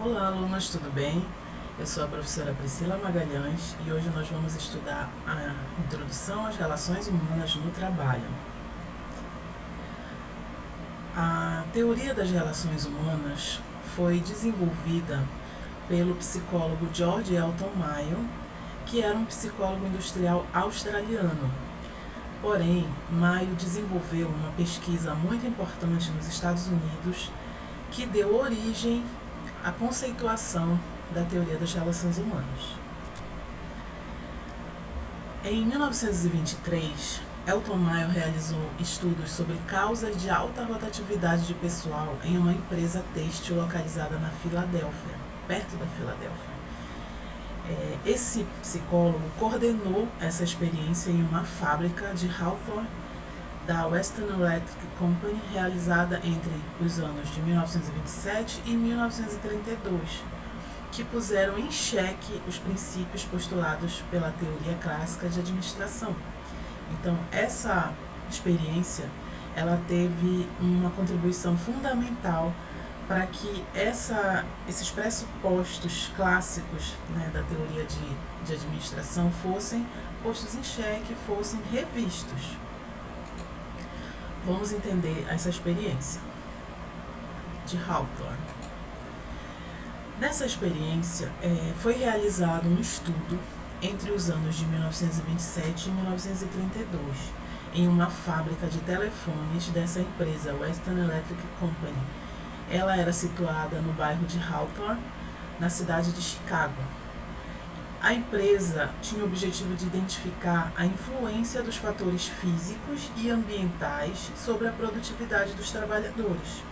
Olá, alunas, tudo bem? Eu sou a professora Priscila Magalhães e hoje nós vamos estudar a introdução às relações humanas no trabalho. A teoria das relações humanas foi desenvolvida pelo psicólogo George Elton Mayo, que era um psicólogo industrial australiano. Porém, Mayo desenvolveu uma pesquisa muito importante nos Estados Unidos que deu origem à conceituação da teoria das relações humanas. Em 1923, Elton Mayo realizou estudos sobre causas de alta rotatividade de pessoal em uma empresa têxtil localizada na Filadélfia, perto da Filadélfia. Esse psicólogo coordenou essa experiência em uma fábrica de Hawthorne da Western Electric Company, realizada entre os anos de 1927 e 1932, que puseram em xeque os princípios postulados pela teoria clássica de administração. Então, essa experiência ela teve uma contribuição fundamental para que esses pressupostos clássicos, da teoria de administração fossem postos em xeque, fossem revistos. Vamos entender essa experiência de Hawthorne. Nessa experiência, foi realizado um estudo entre os anos de 1927 e 1932, em uma fábrica de telefones dessa empresa, Western Electric Company. Ela era situada no bairro de Hawthorne, na cidade de Chicago. A empresa tinha o objetivo de identificar a influência dos fatores físicos e ambientais sobre a produtividade dos trabalhadores.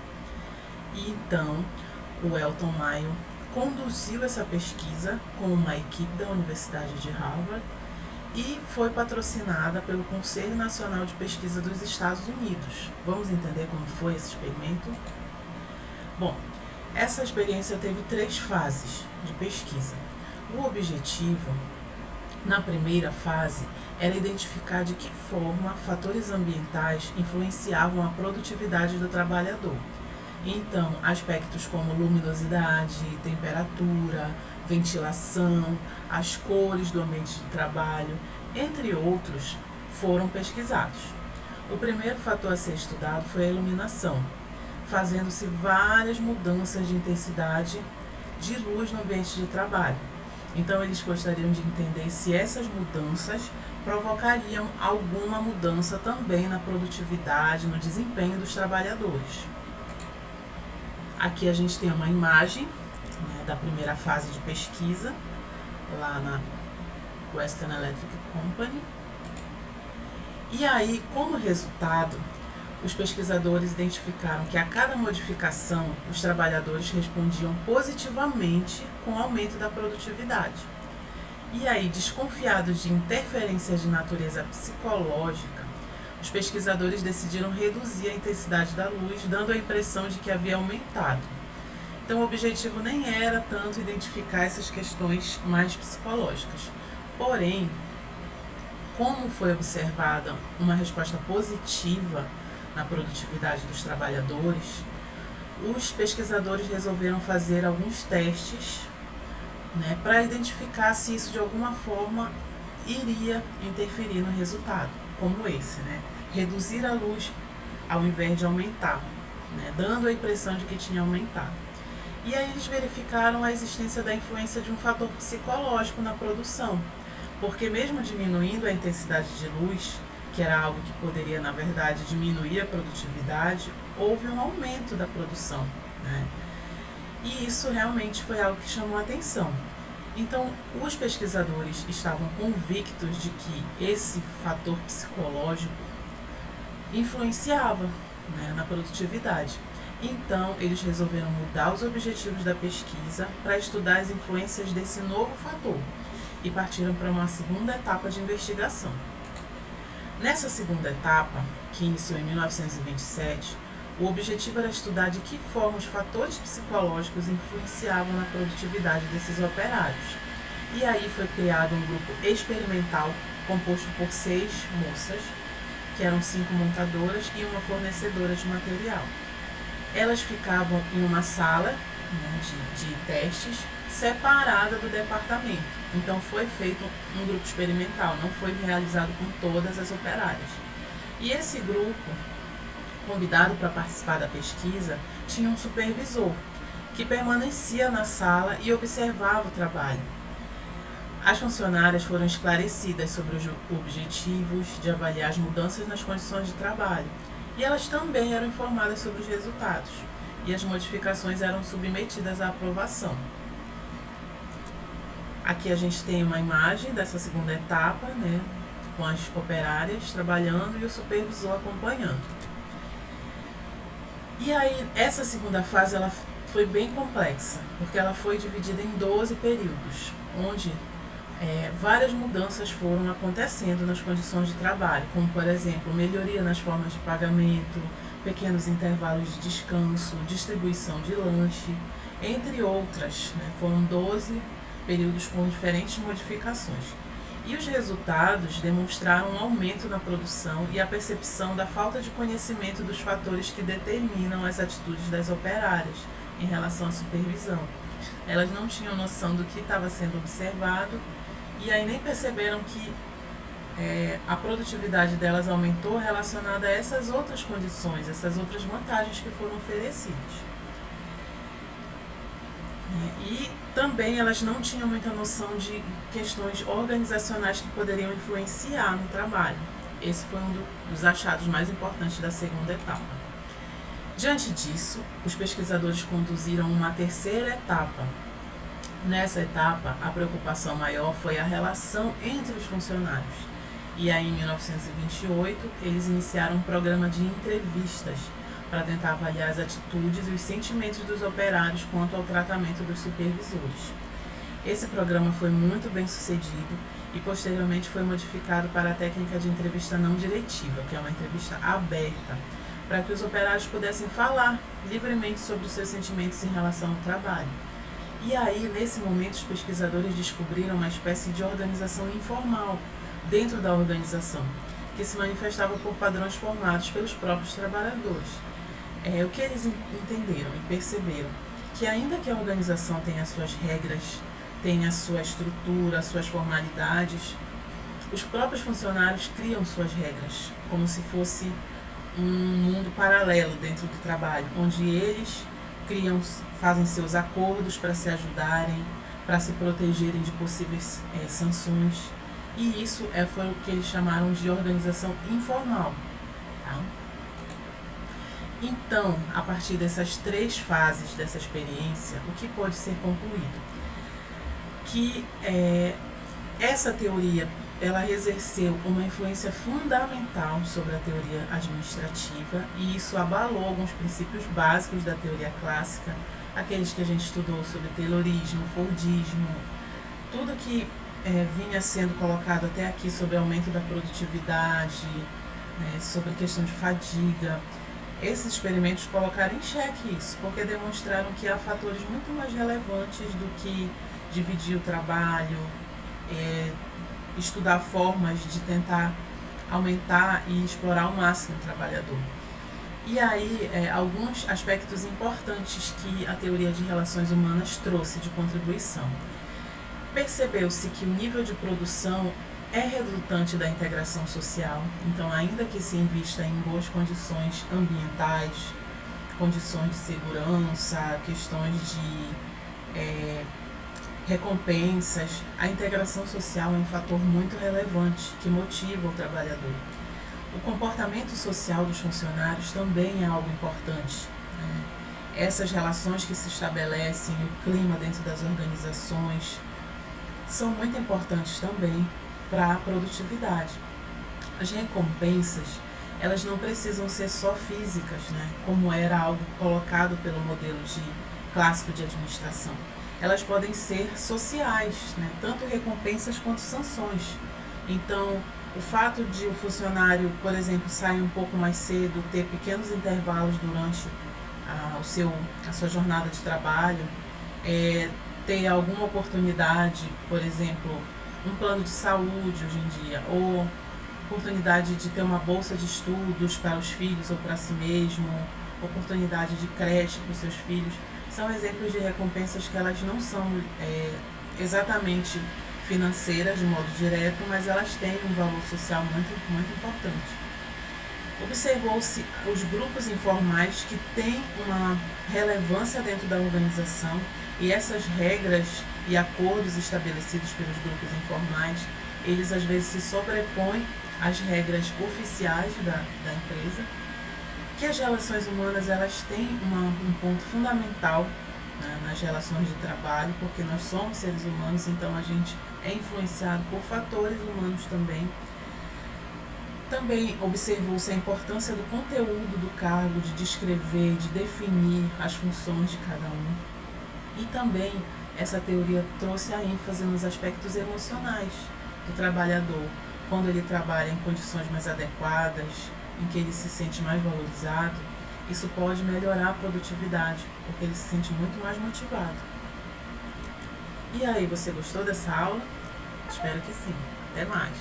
E então, o Elton Mayo conduziu essa pesquisa com uma equipe da Universidade de Harvard e foi patrocinada pelo Conselho Nacional de Pesquisa dos Estados Unidos. Vamos entender como foi esse experimento? Bom, essa experiência teve 3 fases de pesquisa. O objetivo, na primeira fase, era identificar de que forma fatores ambientais influenciavam a produtividade do trabalhador. Então, aspectos como luminosidade, temperatura, ventilação, as cores do ambiente de trabalho, entre outros, foram pesquisados. O primeiro fator a ser estudado foi a iluminação, fazendo-se várias mudanças de intensidade de luz no ambiente de trabalho. Então, eles gostariam de entender se essas mudanças provocariam alguma mudança também na produtividade, no desempenho dos trabalhadores. Aqui a gente tem uma imagem da primeira fase de pesquisa, lá na Western Electric Company. E aí, como resultado, os pesquisadores identificaram que a cada modificação, os trabalhadores respondiam positivamente com o aumento da produtividade. E aí, desconfiados de interferências de natureza psicológica, os pesquisadores decidiram reduzir a intensidade da luz, dando a impressão de que havia aumentado. Então, o objetivo nem era tanto identificar essas questões mais psicológicas. Porém, como foi observada uma resposta positiva na produtividade dos trabalhadores, os pesquisadores resolveram fazer alguns testes, para identificar se isso de alguma forma iria interferir no resultado, como esse, reduzir a luz ao invés de aumentar, dando a impressão de que tinha aumentado. E aí eles verificaram a existência da influência de um fator psicológico na produção, porque mesmo diminuindo a intensidade de luz, que era algo que poderia, na verdade, diminuir a produtividade, houve um aumento da produção, E isso realmente foi algo que chamou a atenção. Então, os pesquisadores estavam convictos de que esse fator psicológico influenciava, na produtividade. Então, eles resolveram mudar os objetivos da pesquisa para estudar as influências desse novo fator e partiram para uma segunda etapa de investigação. Nessa segunda etapa, que iniciou em 1927, o objetivo era estudar de que forma os fatores psicológicos influenciavam na produtividade desses operários. E aí foi criado um grupo experimental composto por 6 moças, que eram 5 montadoras e uma fornecedora de material. Elas ficavam em uma sala né, de testes separada do departamento. Então foi feito um grupo experimental, não foi realizado com todas as operárias. E esse grupo, convidado para participar da pesquisa, tinha um supervisor que permanecia na sala e observava o trabalho. As funcionárias foram esclarecidas sobre os objetivos de avaliar as mudanças nas condições de trabalho e elas também eram informadas sobre os resultados e as modificações eram submetidas à aprovação. Aqui a gente tem uma imagem dessa segunda etapa, né, com as operárias trabalhando e o supervisor acompanhando. E aí, essa segunda fase ela foi bem complexa, porque ela foi dividida em 12 períodos, onde várias mudanças foram acontecendo nas condições de trabalho, como, por exemplo, melhoria nas formas de pagamento, pequenos intervalos de descanso, distribuição de lanche, entre outras, né? Foram 12 períodos com diferentes modificações. E os resultados demonstraram um aumento na produção e a percepção da falta de conhecimento dos fatores que determinam as atitudes das operárias em relação à supervisão. Elas não tinham noção do que estava sendo observado e aí nem perceberam que a produtividade delas aumentou relacionada a essas outras condições, essas outras vantagens que foram oferecidas. E também elas não tinham muita noção de questões organizacionais que poderiam influenciar no trabalho. Esse foi um dos achados mais importantes da segunda etapa. Diante disso, os pesquisadores conduziram uma terceira etapa. Nessa etapa, a preocupação maior foi a relação entre os funcionários. E aí, em 1928, eles iniciaram um programa de entrevistas para tentar avaliar as atitudes e os sentimentos dos operários quanto ao tratamento dos supervisores. Esse programa foi muito bem sucedido e posteriormente foi modificado para a técnica de entrevista não diretiva, que é uma entrevista aberta, para que os operários pudessem falar livremente sobre os seus sentimentos em relação ao trabalho. E aí, nesse momento, os pesquisadores descobriram uma espécie de organização informal dentro da organização, que se manifestava por padrões formados pelos próprios trabalhadores. O que eles entenderam e perceberam que ainda que a organização tenha as suas regras, tenha a sua estrutura, as suas formalidades, os próprios funcionários criam suas regras, como se fosse um mundo paralelo dentro do trabalho, onde eles fazem seus acordos para se ajudarem, para se protegerem de possíveis sanções. E isso foi o que eles chamaram de organização informal. Tá? Então, a partir dessas 3 fases dessa experiência, o que pode ser concluído? Que essa teoria ela exerceu uma influência fundamental sobre a teoria administrativa e isso abalou alguns princípios básicos da teoria clássica, aqueles que a gente estudou sobre Taylorismo, Fordismo, tudo que vinha sendo colocado até aqui sobre aumento da produtividade, sobre a questão de fadiga. Esses experimentos colocaram em xeque isso, porque demonstraram que há fatores muito mais relevantes do que dividir o trabalho, estudar formas de tentar aumentar e explorar ao máximo o trabalhador. E aí, alguns aspectos importantes que a teoria de relações humanas trouxe de contribuição. Percebeu-se que o nível de produção é resultante da integração social, então ainda que se invista em boas condições ambientais, condições de segurança, questões de recompensas, a integração social é um fator muito relevante que motiva o trabalhador. O comportamento social dos funcionários também é algo importante. Essas relações que se estabelecem, o clima dentro das organizações, são muito importantes também para a produtividade. As recompensas, elas não precisam ser só físicas, como era algo colocado pelo modelo clássico de administração. Elas podem ser sociais, tanto recompensas quanto sanções. Então, o fato de o funcionário, por exemplo, sair um pouco mais cedo, ter pequenos intervalos durante a sua jornada de trabalho, ter alguma oportunidade, por exemplo, um plano de saúde hoje em dia, ou oportunidade de ter uma bolsa de estudos para os filhos ou para si mesmo, oportunidade de creche para os seus filhos. são exemplos de recompensas que elas não são exatamente financeiras de modo direto, mas elas têm um valor social muito importante. Observou-se os grupos informais que têm uma relevância dentro da organização, e essas regras e acordos estabelecidos pelos grupos informais, eles às vezes se sobrepõem às regras oficiais da empresa, que as relações humanas elas têm um ponto fundamental, né, nas relações de trabalho, porque nós somos seres humanos, então a gente é influenciado por fatores humanos também. Também observou-se a importância do conteúdo do cargo, de descrever, de definir as funções de cada um. E também essa teoria trouxe a ênfase nos aspectos emocionais do trabalhador, quando ele trabalha em condições mais adequadas, em que ele se sente mais valorizado. Isso pode melhorar a produtividade, porque ele se sente muito mais motivado. E aí, você gostou dessa aula? Espero que sim. Até mais!